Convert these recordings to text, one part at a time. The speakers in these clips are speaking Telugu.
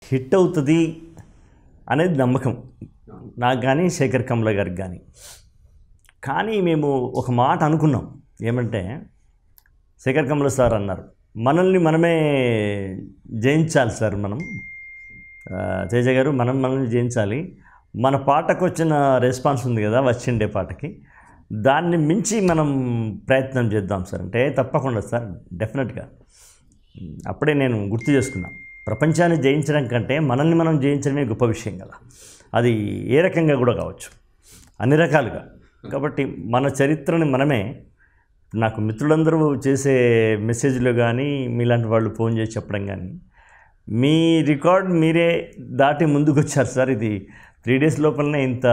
హిట్ అవుతుంది అనేది నమ్మకం నాకు కానీ శేఖర్ కమ్ల గారికి కానీ. కానీ మేము ఒక మాట అనుకున్నాం, ఏమంటే శేఖర్ కమ్ల సార్ అన్నారు, మనల్ని మనమే జయించాలి సార్, మనం తేజ గారు మనల్ని జయించాలి. మన పాటకు వచ్చిన రెస్పాన్స్ ఉంది కదా, వచ్చిండే పాటకి, దాన్ని మించి మనం ప్రయత్నం చేద్దాం సార్ అంటే, తప్పకుండా సార్, డెఫినెట్గా. అప్పుడే నేను గుర్తు చేసుకున్నాను, ప్రపంచాన్ని జయించడం కంటే మనల్ని మనం జయించడమే గొప్ప విషయం కదా. అది ఏ రకంగా కూడా కావచ్చు, అన్ని రకాలుగా. కాబట్టి మన చరిత్రని మనమే, నాకు మిత్రులందరూ చేసే మెసేజ్లు కానీ, మీలాంటి వాళ్ళు ఫోన్ చేసి చెప్పడం కానీ, మీ రికార్డ్ మీరే దాటి ముందుకు వచ్చారు సార్. ఇది 3 days లోపలనే ఇంత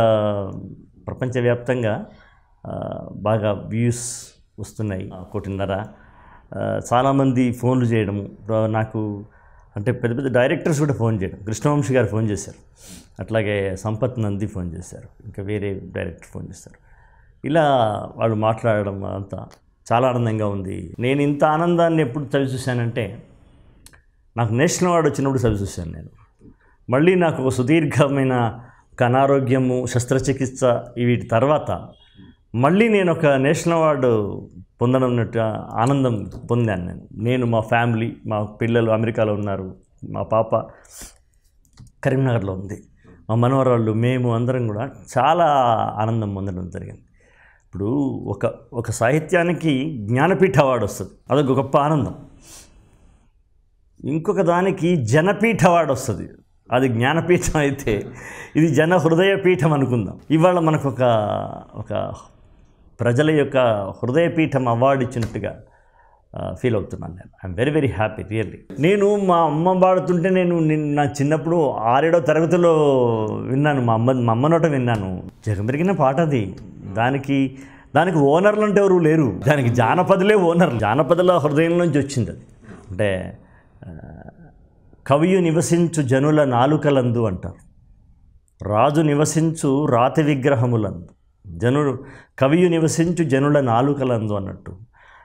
ప్రపంచవ్యాప్తంగా బాగా వ్యూస్ వస్తున్నాయి, 1.5 కోటి. చాలామంది ఫోన్లు చేయడము, నాకు అంటే పెద్ద పెద్ద డైరెక్టర్స్ కూడా ఫోన్ చేయడం, కృష్ణవంశీ గారు ఫోన్ చేశారు, అట్లాగే సంపత్ నంది ఫోన్ చేశారు, ఇంకా వేరే డైరెక్టర్ ఫోన్ చేశారు. ఇలా వాళ్ళు మాట్లాడడం అంతా చాలా ఆనందంగా ఉంది. నేను ఇంత ఆనందాన్ని ఎప్పుడు చవి చూశానంటే, నాకు నేషనల్ అవార్డు వచ్చినప్పుడు చవి చూశాను నేను. మళ్ళీ నాకు ఒక సుదీర్ఘమైన అనారోగ్యము, శస్త్రచికిత్స, వీటి తర్వాత మళ్ళీ నేను ఒక నేషనల్ అవార్డు పొందనున్నట్టు ఆనందం పొందాను నేను. మా ఫ్యామిలీ, మా పిల్లలు అమెరికాలో ఉన్నారు, మా పాప కరీంనగర్లో ఉంది, మా మనవరాళ్ళు, మేము అందరం కూడా చాలా ఆనందం పొందడం జరిగింది. ఇప్పుడు ఒక సాహిత్యానికి జ్ఞానపీఠ అవార్డు వస్తుంది, అదొక గొప్ప ఆనందం. ఇంకొక దానికి జనపీఠ అవార్డు వస్తుంది, అది జ్ఞానపీఠం అయితే ఇది జన హృదయపీఠం అనుకుందాం. ఇవాళ మనకు ఒక ప్రజల యొక్క హృదయపీఠం అవార్డు ఇచ్చినట్టుగా ఫీల్ అవుతున్నాను నేను. I'm very very happy really. నేను మా అమ్మ పాడుతుంటే నేను నా చిన్నప్పుడు 6-7వ తరగతిలో విన్నాను, మా అమ్మ నోట విన్నాను. జగమెరిగిన పాట అది. దానికి ఓనర్లు అంటే ఎవరు లేరు, దానికి జానపదులే ఓనర్లు. జానపదుల హృదయం నుంచి వచ్చింది అది. అంటే కవియు నివసించు జనుల నాలుకలందు అంటారు, రాజు నివసించు రాతి విగ్రహములందు. కవియు నివసించు జనుల నాలుకలందు అన్నట్టు,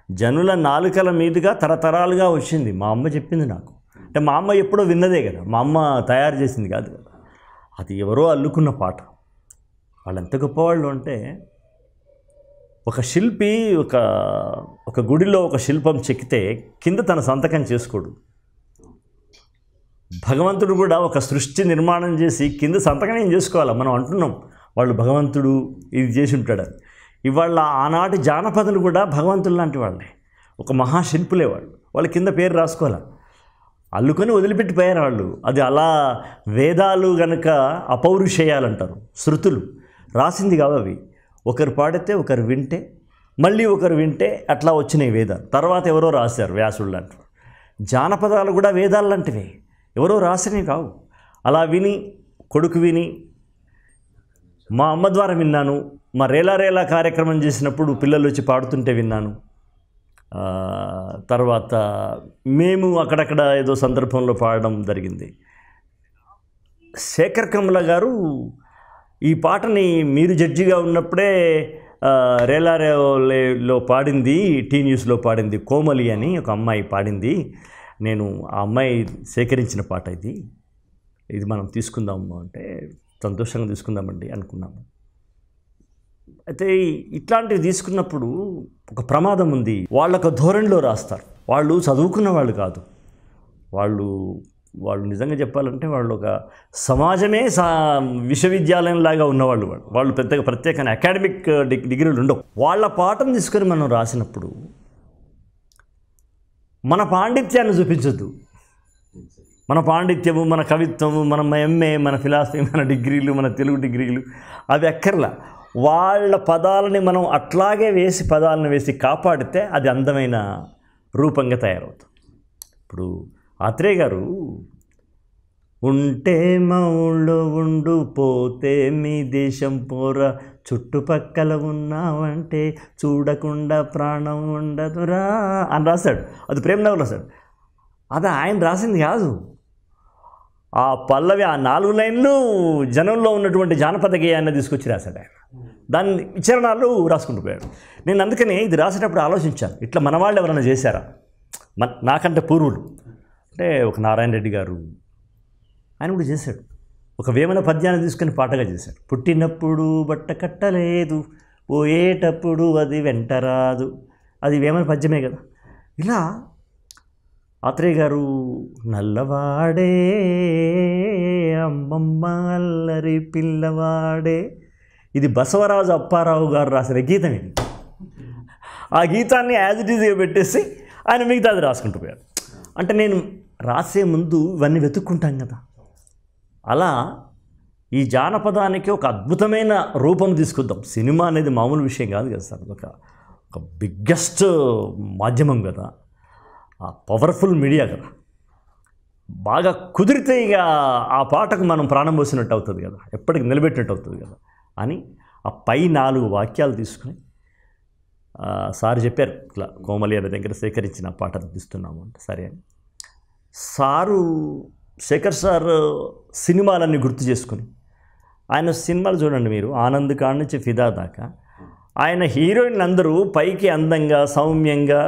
జనుల నాలుకల మీదుగా తరతరాలుగా వచ్చింది. మా అమ్మ చెప్పింది నాకు. అంటే మా అమ్మ ఎప్పుడో విన్నదే కదా, మా అమ్మ తయారు చేసింది కాదు కదా, అది ఎవరో అల్లుకున్న పాట. వాళ్ళు ఎంత గొప్పవాళ్ళు అంటే, ఒక శిల్పి ఒక గుడిలో ఒక శిల్పం చెక్కితే కింద తన సంతకం చేసుకోడు. భగవంతుడు కూడా ఒక సృష్టి నిర్మాణం చేసి కింద సంతకం ఏం చేసుకోవాలి. మనం అంటున్నాం వాళ్ళు భగవంతుడు ఇది చేసి ఉంటాడని. ఇవాళ ఆనాటి జానపదులు కూడా భగవంతులు లాంటి వాళ్ళే, ఒక మహాశిల్పులే వాళ్ళు. వాళ్ళ కింద పేరు రాసుకోవాలి, అల్లుకొని వదిలిపెట్టిపోయారు వాళ్ళు. అది అలా వేదాలు గనక అపౌరుషేయాలంటారు, శృతులు రాసింది కావు అవి. ఒకరు పాడితే ఒకరు వింటే, మళ్ళీ ఒకరు వింటే, అట్లా వచ్చినాయి వేదాలు. తర్వాత ఎవరో రాశారు, వ్యాసుడు లాంటి. జానపదాలు కూడా వేదాలు లాంటివే, ఎవరో రాసినవి కావు. అలా విని, కొడుకు విని, మా అమ్మ ద్వారా విన్నాను. మా రేలా కార్యక్రమం చేసినప్పుడు పిల్లలు వచ్చి పాడుతుంటే విన్నాను. తర్వాత మేము అక్కడక్కడ ఏదో సందర్భంలో పాడడం జరిగింది. శేఖర్ కమ్ల గారు ఈ పాటని మీరు జడ్జిగా ఉన్నప్పుడే రేలారేలో పాడింది, టీ న్యూస్లో పాడింది, కోమలి అని ఒక అమ్మాయి పాడింది. నేను ఆ అమ్మాయి సేకరించిన పాట ఇది మనం తీసుకుందాము అంటే, సంతోషంగా తీసుకుందామండి అనుకున్నాము. అయితే ఇట్లాంటివి తీసుకున్నప్పుడు ఒక ప్రమాదం ఉంది. వాళ్ళొక ధోరణిలో రాస్తారు. వాళ్ళు చదువుకున్న వాళ్ళు కాదు, వాళ్ళు నిజంగా చెప్పాలంటే వాళ్ళు ఒక సమాజమే విశ్వవిద్యాలయంలాగా ఉన్నవాళ్ళు. వాళ్ళు పెద్దగా ప్రత్యేకంగా అకాడమిక్ డిగ్రీలు ఉండవు. వాళ్ళ పాఠం తీసుకొని మనం రాసినప్పుడు మన పాండిత్యాన్ని చూపించొద్దు. మన పాండిత్యము, మన కవిత్వము, మన ఎంఏ, మన ఫిలాసఫీ, మన డిగ్రీలు, మన తెలుగు డిగ్రీలు అవి ఎక్కర్లా. వాళ్ళ పదాలని మనం అట్లాగే పదాలను వేసి కాపాడితే అది అందమైన రూపంగా తయారవుతుంది. ఇప్పుడు ఆత్రేయ గారు, ఉంటే మా ఊళ్ళో ఉండు, పోతే మీ దేశం పోరా, చుట్టుపక్కల ఉన్నావంటే చూడకుండా ప్రాణం ఉండదురా అని రాశాడు. అది ప్రేమనగర్ రాశాడు. అది ఆయన రాసింది కాదు. ఆ పల్లవి, ఆ 4 లైన్లు జనంలో ఉన్నటువంటి జానపద గేయాన్ని తీసుకొచ్చి రాశాడు ఆయన. దాన్ని విచరణాలు రాసుకుంటూ పోయాడు. నేను అందుకని ఇది రాసేటప్పుడు ఆలోచించాను, ఇట్లా మన వాళ్ళు ఎవరైనా చేశారా నాకంటే పూర్వులు. అంటే ఒక నారాయణ రెడ్డి గారు, ఆయన కూడా చేశాడు. ఒక వేమన పద్యాన్ని తీసుకొని పాటగా చేశాడు. పుట్టినప్పుడు బట్ట కట్టలేదు, పోయేటప్పుడు అది వెంటరాదు. అది వేమన పద్యమే కదా. ఇలా ఆత్రేయ గారు నల్లవాడే అమ్మమ్మ అల్లరి పిల్లవాడే, ఇది బసవరాజు అప్పారావు గారు రాసిన గీతం. ఇది ఆ గీతాన్ని యాజ్ ఇట్ ఈజ్గా పెట్టేసి ఆయన మిగతా అది రాసుకుంటూ పోయారు. అంటే నేను రాసే ముందు ఇవన్నీ వెతుక్కుంటాం కదా. అలా ఈ జానపదానికి ఒక అద్భుతమైన రూపం తీసుకొద్దాం. సినిమా అనేది మామూలు విషయం కాదు కదా సార్, ఒక బిగ్గెస్ట్ మాధ్యమం కదా, పవర్ఫుల్ మీడియా కదా. బాగా కుదిరితే ఇక ఆ పాటకు మనం ప్రాణం పోసినట్టు అవుతుంది కదా, ఎప్పటికి నిలబెట్టినట్టు అవుతుంది కదా అని ఆ పై 4 వాక్యాలు తీసుకుని సార్ చెప్పారు, ఇట్లా కోమలి అనే దగ్గర సేకరించిన పాట తీస్తున్నాము అంటే సరే అని. సారు శేఖర్ సార్ సినిమాలన్నీ గుర్తు చేసుకుని, ఆయన సినిమాలు చూడండి మీరు, ఆనంద్ కాడ నుంచి ఫిదా దాకా ఆయన హీరోయిన్లు అందరూ పైకి అందంగా, సౌమ్యంగా,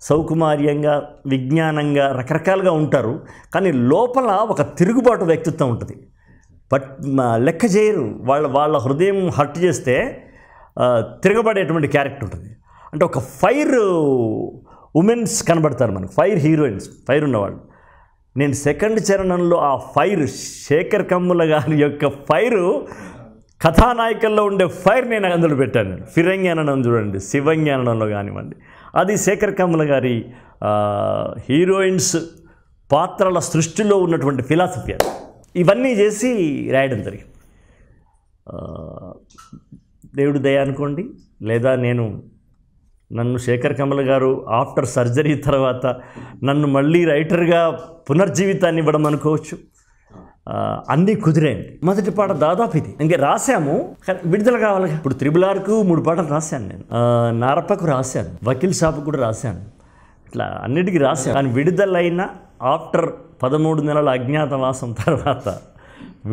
సౌకుమార్యంగా, విజ్ఞానంగా, రకరకాలుగా ఉంటారు. కానీ లోపల ఒక తిరుగుబాటు వ్యక్తిత్వం ఉంటుంది. లెక్క చేయరు. వాళ్ళ హృదయం హర్ట్ చేస్తే తిరగబడేటువంటి క్యారెక్టర్ ఉంటుంది. అంటే ఒక ఫైర్ ఉమెన్స్ కనబడతారు మనకు, ఫైర్ హీరోయిన్స్, ఫైర్ ఉన్నవాళ్ళు. నేను సెకండ్ చరణంలో ఆ ఫైర్, శేఖర్ కమ్ముల గారి యొక్క ఫైరు, కథానాయకుల్లో ఉండే ఫైర్ నేను అందులో పెట్టాను. ఫిరంజ్ఞానం చూడండి, శివంజ్ఞానంలో కానివ్వండి, అది శేఖర్ కమ్ముల గారి హీరోయిన్స్ పాత్రల సృష్టిలో ఉన్నటువంటి ఫిలాసఫీ. అది ఇవన్నీ చేసి రాయడం జరిగింది. దేవుడు దయ అనుకోండి, లేదా నన్ను శేఖర్ కమ్ముల గారు ఆఫ్టర్ సర్జరీ తర్వాత నన్ను మళ్ళీ రైటర్గా పునర్జీవితాన్ని ఇవ్వడం అనుకోవచ్చు. అన్నీ కుదిరేయండి. మొదటి పాట దాదాపు ఇది ఇంకా రాశాము, కానీ విడుదల కావాలి. ఇప్పుడు 3R 3 పాటలు రాశాను నేను, నారప్పకు రాశాను, వకీల్ షాపు కూడా రాశాను, ఇట్లా అన్నిటికీ రాశాను. కానీ విడుదలైన ఆఫ్టర్ 13 నెలల అజ్ఞాతవాసం తర్వాత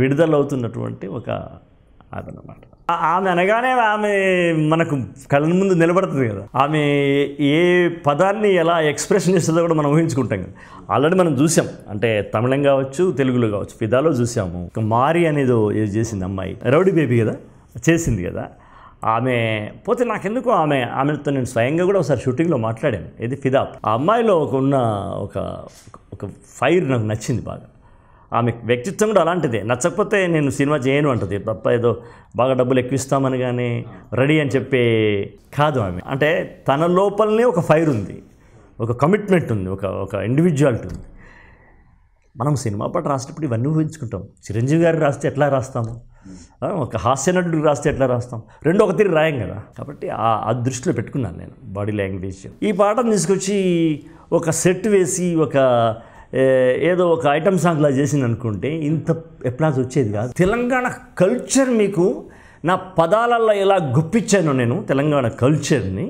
విడుదలవుతున్నటువంటి ఒక అదనమాట. ఆమె అనగానే ఆమె మనకు కళ్ళ ముందు నిలబడుతుంది కదా. ఆమె ఏ పదాన్ని ఎలా ఎక్స్ప్రెషన్ చేస్తుందో కూడా మనం ఊహించుకుంటాం కదా. ఆల్రెడీ మనం చూసాం, అంటే తమిళం కావచ్చు, తెలుగులో కావచ్చు, ఫిదాలో చూసాము. మారి అనేది ఏది చేసింది అమ్మాయి, రౌడీ బేబీ కదా చేసింది కదా. ఆమె పోతే నాకెందుకు ఆమెతో నేను స్వయంగా కూడా ఒకసారి షూటింగ్లో మాట్లాడాను, ఇది ఫిదా. ఆ అమ్మాయిలో ఒక ఫైర్ నాకు నచ్చింది బాగా. ఆమె వ్యక్తిత్వం కూడా అలాంటిదే. నచ్చకపోతే నేను సినిమా చేయను అంటది తప్ప, ఏదో బాగా డబ్బులు ఎక్కువిస్తామని కానీ రెడీ అని చెప్పే కాదు ఆమె. అంటే తన లోపలనే ఒక ఫైర్ ఉంది, ఒక కమిట్మెంట్ ఉంది, ఒక ఇండివిజువాలిటీ ఉంది. మనం సినిమా పాట రాసేటప్పుడు ఇవన్నీ ఊహించుకుంటాం. చిరంజీవి గారు రాస్తే ఎట్లా రాస్తాము, ఒక హాస్య నటుడికి రాస్తే ఎట్లా రాస్తాం, రెండు ఒక తీరు రాయం కదా. కాబట్టి ఆ దృష్టిలో పెట్టుకున్నాను నేను బాడీ లాంగ్వేజ్. ఈ పాటను తీసుకొచ్చి ఒక సెట్ వేసి ఏదో ఒక ఐటమ్ సాంగ్లా చేసింది అనుకుంటే ఇంత ఎప్లాజ్ వచ్చేది కాదు. తెలంగాణ కల్చర్ మీకు నా పదాలలో ఎలా గుప్పించాను నేను, తెలంగాణ కల్చర్ని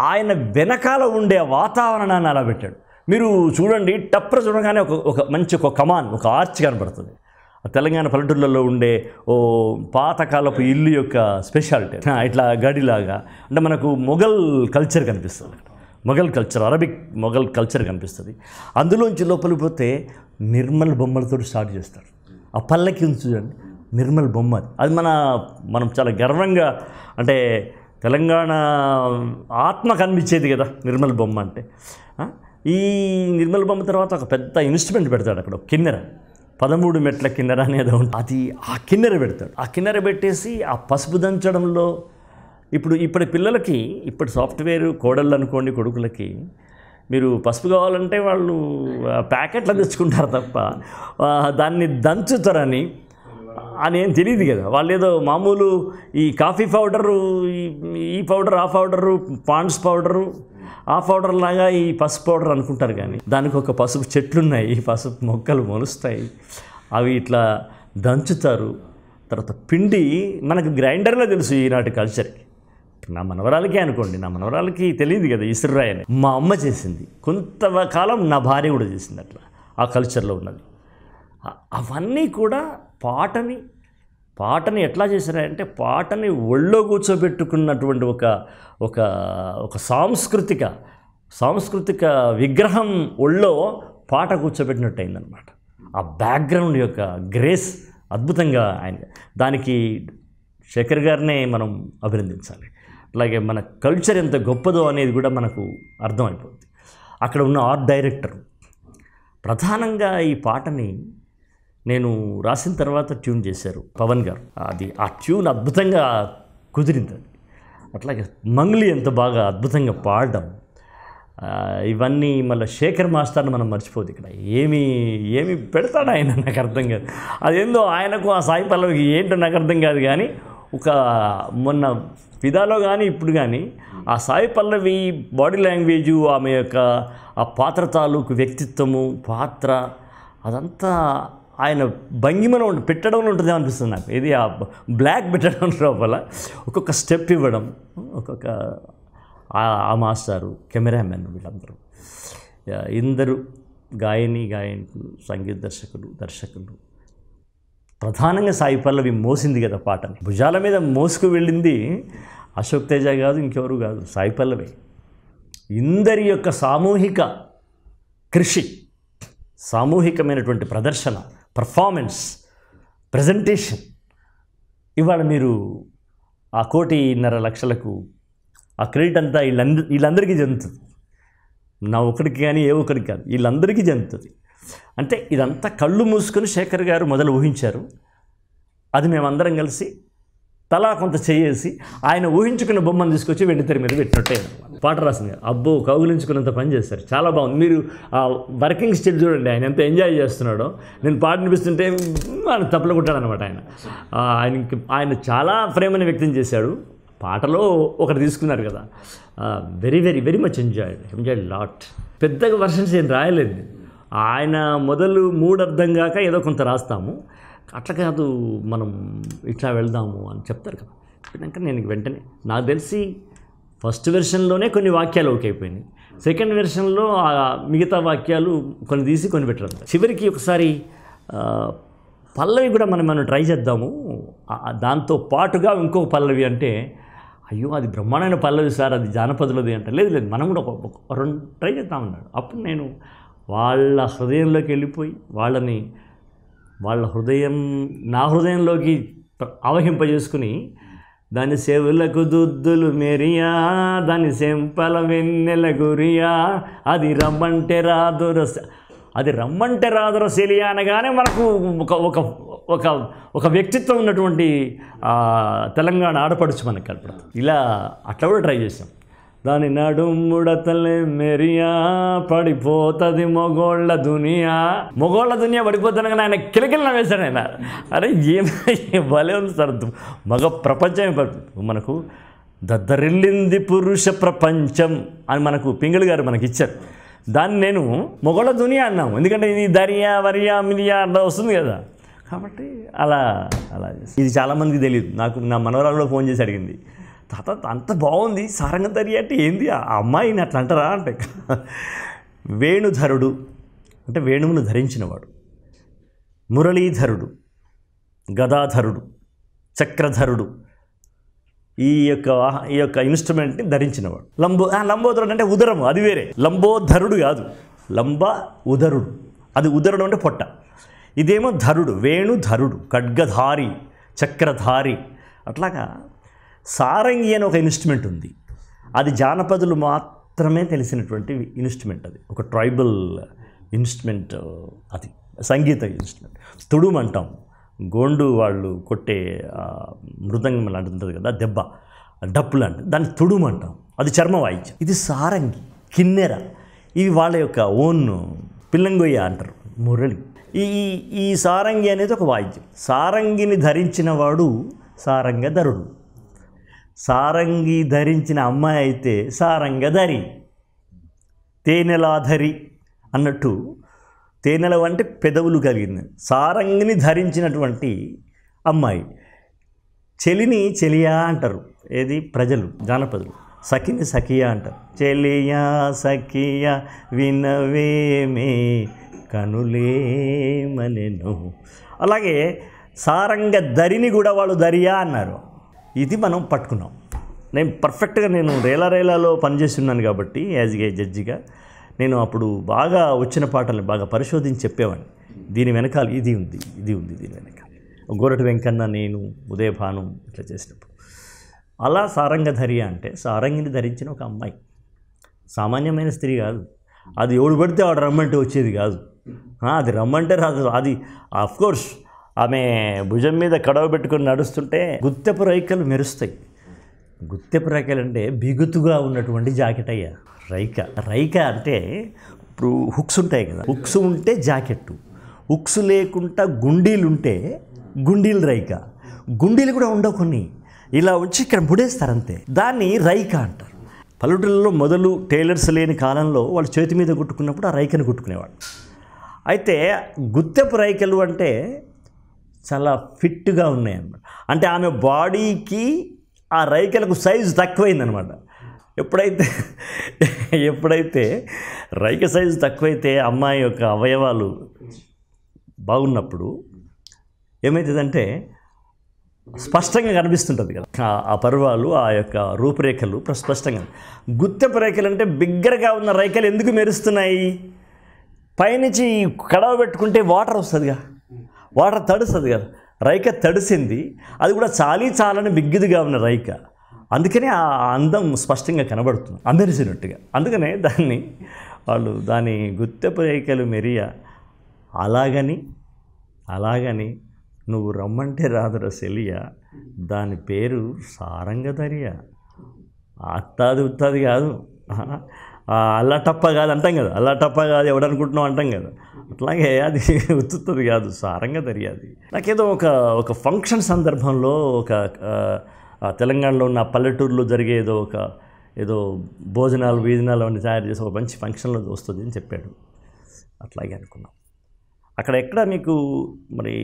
ఆయన వెనకాల ఉండే వాతావరణాన్ని అలా పెట్టాడు. మీరు చూడండి, టప్ర చూడగానే ఒక కమాన్, ఒక ఆర్చ్ కనబడుతుంది. తెలంగాణ పల్లెటూళ్ళలో ఉండే పాతకాలపు ఇల్లు యొక్క స్పెషాలిటీ ఇట్లా గడిలాగా. అంటే మనకు మొఘల్ కల్చర్ కనిపిస్తుంది, Mughal culture, Arabic Mughal culture కనిపిస్తుంది. అందులోంచి లోపలికి పోతే నిర్మల్ బొమ్మలతో స్టార్ట్ చేస్తారు. ఆ పల్లకి ఉంది చూడండి, నిర్మల్ బొమ్మ. అది మనం చాలా గర్వంగా, అంటే తెలంగాణ ఆత్మ కనిపించేది కదా నిర్మల్ బొమ్మ అంటే. ఈ నిర్మల్ బొమ్మ తర్వాత ఒక పెద్ద ఇన్స్ట్రుమెంట్ పెడతాడు అక్కడ, కిన్నెర, 13 మెట్ల కిన్నెర అనేది ఉంటుంది. అది ఆ కిన్నెర పెడతాడు. ఆ కిన్నెర పెట్టేసి ఆ పసుపు దంచడంలో, ఇప్పటి పిల్లలకి, ఇప్పటి సాఫ్ట్వేర్ కోడళ్ళు అనుకోండి, కొడుకులకి మీరు పసుపు కావాలంటే వాళ్ళు ప్యాకెట్లు తెచ్చుకుంటారు తప్ప దాన్ని దంచుతారని ఏం తెలియదు కదా. వాళ్ళు ఏదో మామూలు ఈ కాఫీ పౌడరు, ఈ పౌడర్, ఆ పౌడరు, పాండ్స్ పౌడరు, ఆ పౌడర్ లాగా ఈ పసుపు పౌడర్ అనుకుంటారు. కానీ దానికి ఒక పసుపు చెట్లున్నాయి, ఈ పసుపు మొక్కలు మొలుస్తాయి, అవి ఇట్లా దంచుతారు. తర్వాత పిండి మనకు గ్రైండర్లో తెలుసు ఈనాటి కల్చర్కి. నా మనవరాలకే అనుకోండి, నా మనవరాలకి తెలియదు కదా ఇసుర్రాయి అని. మా అమ్మ చేసింది, కొంతకాలం నా భార్య కూడా చేసింది. అట్లా ఆ కల్చర్లో ఉన్నది. అవన్నీ కూడా పాటని ఎట్లా చేశారంటే, పాటని ఒళ్ళో కూర్చోబెట్టుకున్నటువంటి ఒక సాంస్కృతిక విగ్రహం ఒళ్ళో పాట కూర్చోబెట్టినట్టు అయిందనమాట. ఆ బ్యాక్గ్రౌండ్ యొక్క గ్రేస్ అద్భుతంగా ఆయన, దానికి శేఖర్ గారినే మనం అభినందించాలి. అలాగే మన కల్చర్ ఎంత గొప్పదో అనేది కూడా మనకు అర్థమైపోతుంది. అక్కడ ఉన్న ఆర్ట్ డైరెక్టర్ ప్రధానంగా ఈ పాటని నేను రాసిన తర్వాత ట్యూన్ చేశారు పవన్ గారు. ఆ ట్యూన్ అద్భుతంగా కుదిరింది. అట్లాగే మంగ్లీ ఎంత బాగా అద్భుతంగా పాడడం, ఇవన్నీ మళ్ళీ శేఖర్ మాస్టర్ని మనం మర్చిపోదు. ఇక్కడ ఏమి పెడతాడు ఆయన, నాకు అర్థం కాదు. అదేందో ఆయనకు ఆ సాయి పల్లవికి ఏంటో నాకు అర్థం కాదు. కానీ ఒక మొన్న ఫిదాలో కానీ ఇప్పుడు కానీ ఆ సాయి పల్లవి బాడీ లాంగ్వేజు, ఆమె యొక్క ఆ పాత్ర తాలూకు వ్యక్తిత్వము, పాత్ర, అదంతా ఆయన భంగిమలో పెట్టడంలో ఉంటుంది అనిపిస్తుంది నాకు. ఇది ఆ బ్లాక్ పెట్టడం లోపల ఒక్కొక్క స్టెప్ ఇవ్వడం, ఒక్కొక్క ఆ మాస్టారు, కెమెరామెన్, వీళ్ళందరూ ఇందరూ గాయకులు, సంగీత దర్శకులు ప్రధానంగా సాయి పల్లవి మోసింది కదా పాటని. భుజాల మీద మోసుకు వెళ్ళింది అశోక్ తేజ కాదు, ఇంకెవరు కాదు, సాయి పల్లవి. ఇందరి యొక్క సామూహిక కృషి, సామూహికమైనటువంటి ప్రదర్శన, పర్ఫార్మెన్స్, ప్రజెంటేషన్. ఇవాళ మీరు ఆ 1.5 లక్షలకు ఆ క్రెడిట్ అంతా వీళ్ళందరికీ చెందుతుంది. నా ఒకరికి కానీ ఏ ఒకరికి కాదు, వీళ్ళందరికీ చెందుతుంది. అంటే ఇదంతా కళ్ళు మూసుకొని శేఖర్ గారు మొదలు ఊహించారు. అది మేమందరం కలిసి తలా కొంత చేసి ఆయన ఊహించుకున్న బొమ్మను తీసుకొచ్చి వెండితెర మీద పెట్టినట్టే పాట రాసింది. అబ్బో, కౌగులించుకున్నంత పని చేస్తారు. చాలా బాగుంది. మీరు ఆ వర్కింగ్ స్టైల్ చూడండి, ఆయన ఎంత ఎంజాయ్ చేస్తున్నాడో. నేను పాట వినిపిస్తుంటే ఆయన తప్పులు కొట్టాడనమాట. ఆయన చాలా ప్రేమని వ్యక్తం చేశాడు. పాటలో ఒకటి తీసుకున్నారు కదా, very very very much enjoy lot. పెద్దగా వర్షన్స్ ఏం రాయలేదు. ఆయన మొదలు 3 అర్థం కాక ఏదో కొంత రాస్తాము, అట్లా కాదు మనం ఇట్లా వెళ్దాము అని చెప్తారు కదా. చెప్పినాక నేను వెంటనే, నాకు తెలిసి ఫస్ట్ వెర్షన్లోనే కొన్ని వాక్యాలు ఓకే అయిపోయినాయి. సెకండ్ వెర్షన్లో మిగతా వాక్యాలు కొన్ని తీసి కొన్ని పెట్టడం. చివరికి ఒకసారి పల్లవి కూడా మనం ట్రై చేద్దాము, దాంతో పాటుగా ఇంకొక పల్లవి అంటే, అయ్యో అది బ్రహ్మాండమైన పల్లవి సార్, అది జానపదులది అంటే, లేదు మనం కూడా ఒక 2 ట్రై చేద్దామన్నాడు. అప్పుడు నేను వాళ్ళ హృదయంలోకి వెళ్ళిపోయి వాళ్ళ హృదయం నా హృదయంలోకి ఆవహింపజేసుకుని, దాని సేవులకు దుద్దులు మెరియా, దాని సెంపల వెన్నెల గురియా, అది రమ్మంటే రాదుర సెలియా అనగానే మనకు ఒక వ్యక్తిత్వం ఉన్నటువంటి తెలంగాణ ఆడపడుచు మనకు కనపడుతుంది. ఇలా అట్లా కూడా ట్రై చేసాం. దాని నడుముడతలే మెరియా, పడిపోతుంది మొగోళ్ళ దునియా పడిపోతానగానే ఆయన కిలకిల వేశాడు ఆయన. అరే ఏం భలే ఉంది సార్, మగ ప్రపంచం మనకు దద్దరిల్లింది పురుష ప్రపంచం అని మనకు పింగళి గారు మనకి ఇచ్చారు. దాన్ని నేను మొగోళ్ళ దునియా అన్నాము, ఎందుకంటే ఇది దరియా వరియా మిరియా అట్లా వస్తుంది కదా. కాబట్టి అలా ఇది చాలామందికి తెలియదు. నాకు నా మనవరాల్లో ఫోన్ చేసి అడిగింది, తాత అంత బాగుంది సారంగధరి అంటే ఏంది, ఆ అమ్మాయిని అట్లా అంటారా అంటే. వేణుధరుడు అంటే వేణువును ధరించినవాడు, మురళీధరుడు, గదాధరుడు, చక్రధరుడు, ఈ యొక్క ఇన్స్ట్రుమెంట్ని ధరించినవాడు. లంబోదరుడు అంటే ఉదరము, అది వేరే. లంబోధరుడు కాదు, ఉదరుడు, అది ఉదరుడు అంటే పొట్ట. ఇదేమో ధరుడు, వేణుధరుడు, ఖడ్గధారి, చక్రధారి. అట్లాగా సారంగి అని ఒక ఇన్స్ట్రుమెంట్ ఉంది. అది జానపదులు మాత్రమే తెలిసినటువంటి ఇన్స్ట్రుమెంట్. అది ఒక ట్రైబల్ ఇన్స్ట్రుమెంట్, అది సంగీత ఇన్స్ట్రుమెంట్. తుడుము అంటాం, గోండు వాళ్ళు కొట్టే మృదంగం లాంటిది ఉంటుంది కదా, దెబ్బ, డప్పు లాంటిది, దాన్ని తుడుము అంటాం. అది చర్మ వాయిద్యం. ఇది సారంగి, కిన్నెర, ఇవి వాళ్ళ యొక్క ఓన్. పిల్లంగొయ్య అంటారు, మురళి. ఈ సారంగి అనేది ఒక వాయిద్యం. సారంగిని ధరించిన వాడు సారంగధరుడు. సారంగి ధరించిన అమ్మాయి అయితే సారంగధరి, తేనెలాధరి అన్నట్టు. తేనెల అంటే పెదవులు కలిగింది. సారంగిని ధరించినటువంటి అమ్మాయి. చెలిని చెలియా అంటారు, ఏది ప్రజలు, జానపదులు. సఖిని సఖియా అంటారు. చెలియా సఖియా వినవేమే కనులేమనెను. అలాగే సారంగధరిని కూడా వాళ్ళు దరియా అన్నారు. ఇది మనం పట్టుకున్నాం. నేను పర్ఫెక్ట్గా రేలాలో పనిచేసి ఉన్నాను కాబట్టి యాజ్ ఏ జడ్జిగా నేను అప్పుడు బాగా వచ్చిన పాటల్ని బాగా పరిశోధించి చెప్పేవాడిని. దీని వెనకాల ఇది ఉంది దీని వెనకాల. గోరటి వెంకన్న, నేను, ఉదయభాను ఇట్లా చేసినప్పుడు అలా సారంగధర్య అంటే సారంగిని ధరించిన ఒక అమ్మాయి, సామాన్యమైన స్త్రీ కాదు. అది ఎవడు పడితే వాడు రమ్మంటే వచ్చేది కాదు. అది రమ్మంటే రాదు. అది ఆఫ్కోర్స్ ఆమె భుజం మీద కడవ పెట్టుకొని నడుస్తుంటే గుత్తెపు రైకలు మెరుస్తాయి. గుత్తెపు రైకలు అంటే బిగుతుగా ఉన్నటువంటి జాకెట్ అయ్యా. రైక అంటే ఇప్పుడు హుక్స్ ఉంటాయి కదా, హుక్స్ ఉంటే జాకెట్టు, హుక్స్ లేకుండా గుండీలు ఉంటే గుండీలు రైక. గుండీలు కూడా ఉండవు కొన్ని, ఇలా వచ్చి ఇక్కడ ముడేస్తారంతే, దాన్ని రైక అంటారు. పల్లెటూళ్ళలో మొదలు టైలర్స్ లేని కాలంలో వాళ్ళు చేతి మీద కుట్టుకున్నప్పుడు ఆ రైకను కుట్టుకునేవాడు. అయితే గుత్తెపు రైకలు అంటే చాలా ఫిట్గా ఉన్నాయి అన్నమాట. అంటే ఆమె బాడీకి ఆ రైకలకు సైజు తక్కువైందనమాట. ఎప్పుడైతే రైక సైజు తక్కువైతే అమ్మాయి యొక్క అవయవాలు బాగున్నప్పుడు ఏమవుతుందంటే స్పష్టంగా కనిపిస్తుంటుంది కదా ఆ పర్వాలు, ఆ యొక్క రూపురేఖలు స్పష్టంగా. గుత్తెపు రేఖలు అంటే బిగ్గరగా ఉన్న రేఖలు ఎందుకు మెరుస్తున్నాయి? పైనుంచి కడవ పెట్టుకుంటే వాటర్ వస్తుందిగా, వాటర్ తడుస్తుంది కదా, రైక తడిసింది. అది కూడా చాలని బిగ్గిదిగా ఉన్న రైక, అందుకనే ఆ అందం స్పష్టంగా కనబడుతుంది, అందరిసినట్టుగా. అందుకనే దాని గుత్తెపు రేఖలు మెరియ. అలాగని నువ్వు రమ్మంటే రాదురా సెలియా, దాని పేరు సారంగధర్య. అత్తాది ఉత్తాది కాదు, అల్లాటప్ప కాదు అంటాం కదా, అల్లాటప్ప కాదు ఎవడనుకుంటున్నావు అంటాం కదా, అట్లాగే అది ఉత్తుతుంది కాదు, సారంగధర్య. అది నాకేదో ఒక ఫంక్షన్ సందర్భంలో తెలంగాణలో ఉన్న పల్లెటూరులో జరిగే ఏదో భోజనాలు అవన్నీ తయారు చేసి ఒక మంచి ఫంక్షన్లో వస్తుంది అని చెప్పాడు. అట్లాగే అనుకున్నాం. అక్కడ ఎక్కడ మీకు మరి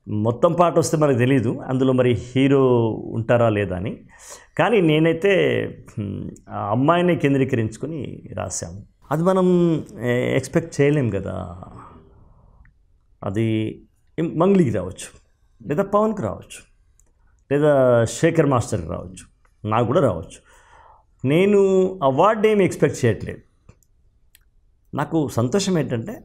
మొత్తం పాట వస్తే మనకు తెలీదు, అందులో మరి హీరో ఉంటారా లేదా అని. కానీ నేనైతే ఆ అమ్మాయిని కేంద్రీకరించుకొని రాశాము. అది మనం ఎక్స్పెక్ట్ చేయలేం కదా. అది మంగ్లీకి రావచ్చు, లేదా పవన్కి రావచ్చు, లేదా శేఖర్ మాస్టర్కి రావచ్చు, నాకు కూడా రావచ్చు. నేను అవార్డు ఏమి ఎక్స్పెక్ట్ చేయట్లేదు. నాకు సంతోషం ఏంటంటే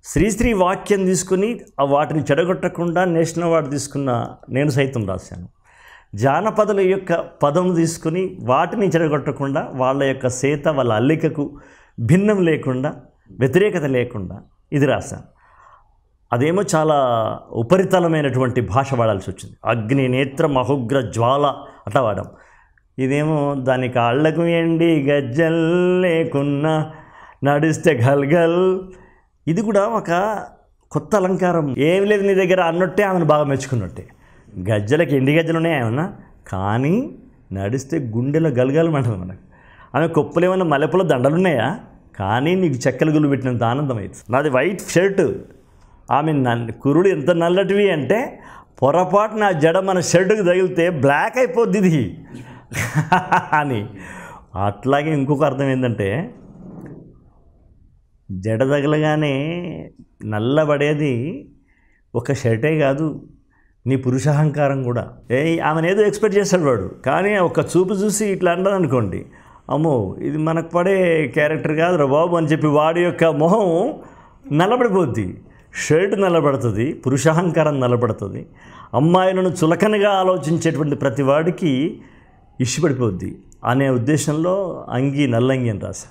శ్రీశ్రీ వాక్యం తీసుకుని వాటిని చెడగొట్టకుండా నేషనల్ అవార్డు తీసుకున్న నేను సైతం రాశాను. జానపదుల యొక్క పదం తీసుకుని వాటిని చెడగొట్టకుండా వాళ్ళ యొక్క సేత, వాళ్ళ అల్లికకు భిన్నం లేకుండా, వ్యతిరేకత లేకుండా ఇది రాశాను. అదేమో చాలా ఉపరితలమైనటువంటి భాష వాడాల్సి వచ్చింది. అగ్ని నేత్ర మహోగ్ర జ్వాల అట్లా వాడాం. ఇదేమో దాని కాళ్ళకు ఎండి గజ్జల్ లేకున్నా నడిస్తే గల్గల్. ఇది కూడా ఒక కొత్త అలంకారం. ఏం లేదు నీ దగ్గర అన్నట్టే ఆమెను బాగా మెచ్చుకున్నట్టే. గజ్జలకి ఎండి గజ్జలు ఉన్నాయి ఏమన్నా, కానీ నడిస్తే గుండెలో గలగలమంటుంది మనకు. ఆమె కొప్పులు ఏమన్నా మల్లెపూల దండలున్నాయా, కానీ నీకు చెక్కలు గుళ్ళు పెట్టినంత ఆనందం అవుతుంది. నాది వైట్ షర్టు, ఆమె కురుడు ఎంత నల్లటివి అంటే పొరపాటు నా జడ మన షర్టుకు తగిలితే బ్లాక్ అయిపోద్ది ఇది అని. అట్లాగే ఇంకొక అర్థం ఏంటంటే జడ తగలగానే నల్లబడేది ఒక షర్టే కాదు, నీ పురుషాహంకారం కూడా. ఆమెను ఏదో ఎక్స్పెక్ట్ చేస్తాడు వాడు, కానీ ఒక చూపు చూసి ఇట్లా అన్నది అనుకోండి, అమ్మో ఇది మనకు పడే క్యారెక్టర్ కాదురా బాబు అని చెప్పి వాడి యొక్క మొహం నల్లబడిపోద్ది. షర్ట్ నల్లబడుతుంది, పురుషాహంకారం నల్లబడుతుంది. అమ్మాయిలను చులకనగా ఆలోచించేటువంటి ప్రతి వాడికి ఇష్టపడిపోద్ది అనే ఉద్దేశంలో అంగి నల్లంగి అని రాశా.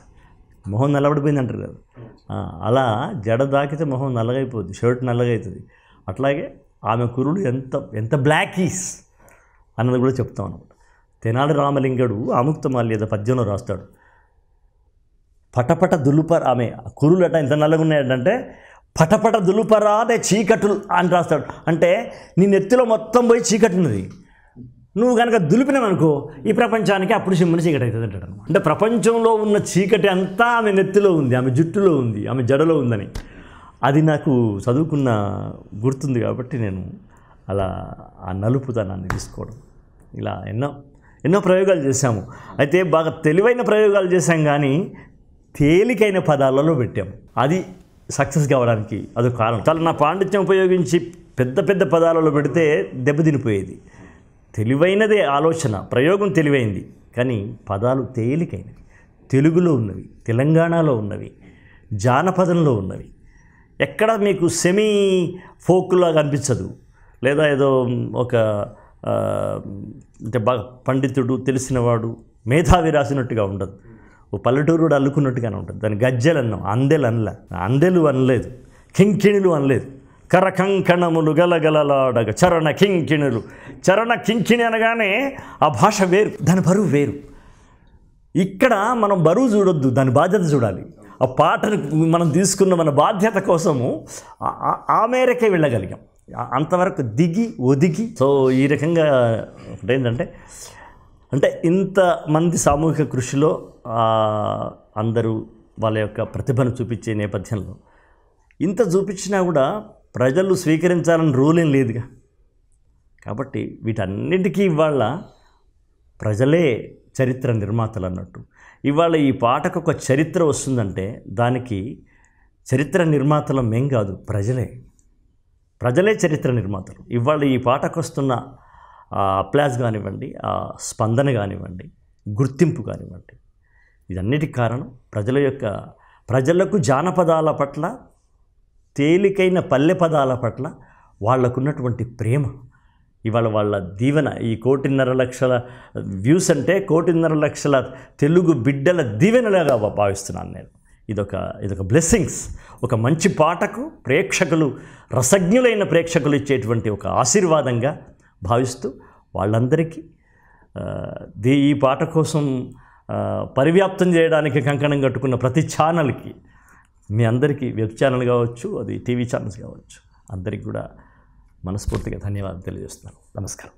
మొహం నల్లబడిపోయింది అంటారు కదా, అలా జడ దాకితే మొహం నల్లగైపోద్ది, షర్ట్ నల్లగవుతుంది. అట్లాగే ఆమె కురుడు ఎంత బ్లాకీస్ అన్నది కూడా చెప్తాం అనమాట. తెనాలి రామలింగడు ఆముక్తమాల్యద పద్యంలో రాస్తాడు, పటపట దులుపర ఆమె కురులట ఎంత నల్లగా ఉన్నాయంటే పటపట దులుపరా అనే చీకట్లు అని రాస్తాడు. అంటే నీ నెత్తిలో మొత్తం పోయి చీకటి ఉన్నది, నువ్వు కనుక దులిపినావనుకో ఈ ప్రపంచానికి అప్పుడు సిమ్ముని చీకటి అవుతుంది అంటాడు. అంటే ప్రపంచంలో ఉన్న చీకటి అంతా ఆమె నెత్తిలో ఉంది, ఆమె జుట్టులో ఉంది, ఆమె జడలో ఉందని. అది నాకు చదువుకున్న గుర్తుంది కాబట్టి నేను అలా ఆ నలుపుతనాన్ని తీసుకోవడం, ఇలా ఎన్నో ప్రయోగాలు చేశాము. అయితే బాగా తెలివైన ప్రయోగాలు చేశాం, కానీ తేలికైన పదాలలో పెట్టాము. అది సక్సెస్ కావడానికి అదొక కారణం. చాలా నా పాండిత్యం ఉపయోగించి పెద్ద పదాలలో పెడితే దెబ్బతినిపోయేది. తెలివైనదే ఆలోచన, ప్రయోగం తెలివైంది, కానీ పదాలు తేలికైనవి. తెలుగులో ఉన్నవి, తెలంగాణలో ఉన్నవి, జానపదంలో ఉన్నవి. ఎక్కడ మీకు సెమీ ఫోక్లాగా అనిపించదు, లేదా ఏదో ఒక అంటే బాగా పండితుడు తెలిసినవాడు మేధావి రాసినట్టుగా ఉండదు. ఓ పల్లెటూరుడు అల్లుకున్నట్టుగానే ఉంటుంది. దాని గజ్జెలు అన్నాం, అందెలు అనలే, అందెలు అనలేదు, కింకిణులు అనలేదు. కరకంకణములు గలగలలాడగ చరణ కింకిణులు. చరణ కింకిణి అనగానే ఆ భాష వేరు, దాని బరువు వేరు. ఇక్కడ మనం బరువు చూడొద్దు, దాని బాధ్యత చూడాలి. ఆ పాటను మనం తీసుకున్న మన బాధ్యత కోసము ఆ మేరకే వెళ్ళగలిగాం. అంతవరకు దిగి ఒదిగి. సో ఈ రకంగా ఏంటంటే అంటే ఇంతమంది సామూహిక కృషిలో అందరూ వాళ్ళ యొక్క ప్రతిభను చూపించే నేపథ్యంలో ఇంత చూపించినా కూడా ప్రజలు స్వీకరించాలని రూల్ ఏం లేదుగా. కాబట్టి వీటన్నిటికీ ఇవాళ ప్రజలే చరిత్ర నిర్మాతలు అన్నట్టు. ఇవాళ ఈ పాటకు ఒక చరిత్ర వస్తుందంటే దానికి చరిత్ర నిర్మాతలు మేం కాదు, ప్రజలే చరిత్ర నిర్మాతలు. ఇవాళ ఈ పాటకు వస్తున్న అప్లాజ్ కానివ్వండి, ఆ స్పందన కానివ్వండి, గుర్తింపు కానివ్వండి, ఇదన్నిటికి కారణం ప్రజలకు జానపదాల పట్ల, తేలికైన పల్లె పదాల పట్ల వాళ్ళకున్నటువంటి ప్రేమ. ఇవాళ వాళ్ళ దీవెన. ఈ 1.5 కోటి వ్యూస్ అంటే 1.5 కోటి తెలుగు బిడ్డల దీవెనలాగా భావిస్తున్నాను నేను. ఇదొక బ్లెస్సింగ్స్. ఒక మంచి పాటకు ప్రేక్షకులు, రసజ్ఞులైన ప్రేక్షకులు ఇచ్చేటువంటి ఒక ఆశీర్వాదంగా భావిస్తూ వాళ్ళందరికీ ఈ పాట కోసం పరివ్యాప్తం చేయడానికి కంకణం కట్టుకున్న ప్రతి ఛానల్కి, మీ అందరికీ వెబ్ ఛానల్ కావచ్చు, అది టీవీ ఛానల్స్ కావచ్చు, అందరికీ కూడా మనస్ఫూర్తిగా ధన్యవాదాలు తెలియజేస్తున్నాను. నమస్కారం.